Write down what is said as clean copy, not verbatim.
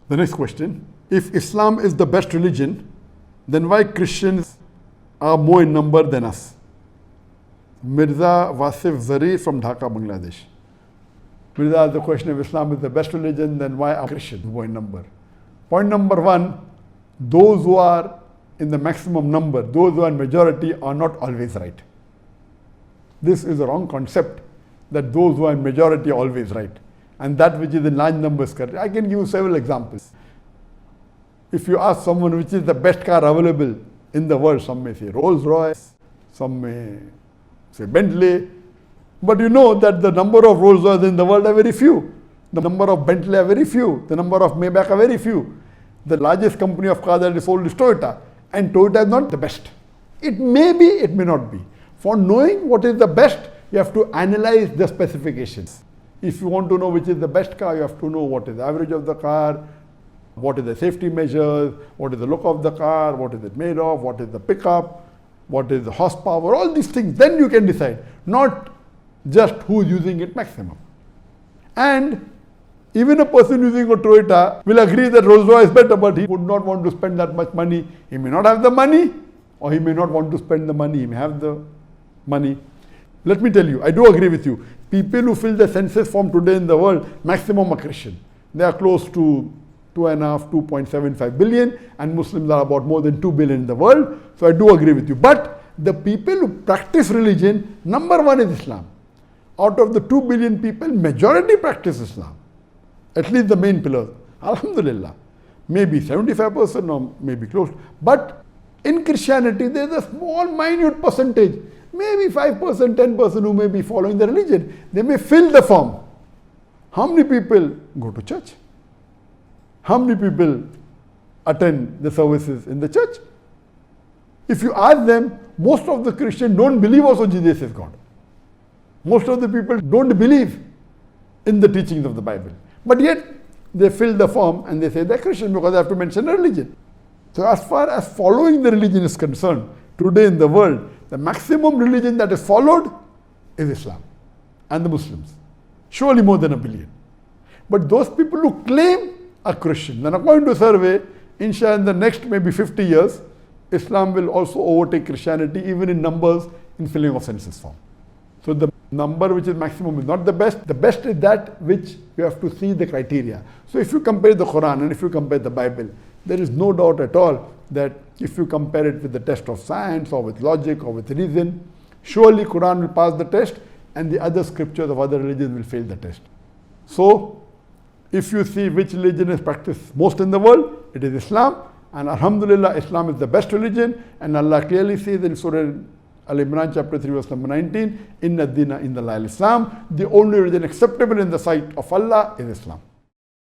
The next question, if Islam is the best religion, then why Christians are more in number than us? Mirza Wasif Zari from Dhaka, Bangladesh. Mirza asked the question, if Islam is the best religion, then why are Christians more in number? Point number one, those who are in the maximum number, those who are in majority are not always right. This is a wrong concept that those who are in majority are always right. And that which is in large numbers correct. I can give you several examples. If you ask someone which is the best car available in the world, some may say Rolls Royce, some may say Bentley, but you know that the number of Rolls Royce in the world are very few. The number of Bentley are very few. The number of Maybach are very few. The largest company of cars that is sold is Toyota, and Toyota is not the best. It may be, it may not be. For knowing what is the best, you have to analyze the specifications. If you want to know which is the best car, you have to know what is the average of the car, what is the safety measures, what is the look of the car, what is it made of, what is the pickup, what is the horsepower, all these things. Then you can decide, not just who is using it maximum. And even a person using a Toyota will agree that Rolls Royce is better, but he would not want to spend that much money. He may not have the money, or he may not want to spend the money. He may have the money. Let me tell you, I do agree with you. People who fill the census form today in the world, maximum are Christian. They are close to 2.75 billion, and Muslims are about more than 2 billion in the world. So I do agree with you. But the people who practice religion, number one is Islam. Out of the 2 billion people, majority practice Islam. At least the main pillars. Alhamdulillah. Maybe 75% or maybe close. But in Christianity, there is a small, minute percentage. Maybe 5%, 10% who may be following the religion. They may fill the form. How many people go to church? How many people attend the services in the church? If you ask them, most of the Christians don't believe also Jesus is God. Most of the people don't believe in the teachings of the Bible. But yet, they fill the form and they say they're Christian because they have to mention religion. So as far as following the religion is concerned, today in the world, the maximum religion that is followed is Islam and the Muslims. Surely more than 1 billion. But those people who claim are Christian, then according to a survey, inshallah in the next maybe 50 years, Islam will also overtake Christianity even in numbers in filling of census form. So the number which is maximum is not the best. The best is that which you have to see the criteria. So if you compare the Quran and if you compare the Bible, there is no doubt at all that if you compare it with the test of science or with logic or with reason, surely Quran will pass the test and the other scriptures of other religions will fail the test. So if you see which religion is practiced most in the world, it is Islam. And Alhamdulillah, Islam is the best religion. And Allah clearly says in Surah Al-Imran chapter 3 verse number 19, Inna Dina Inda Allahi Islam. The only religion acceptable in the sight of Allah is Islam.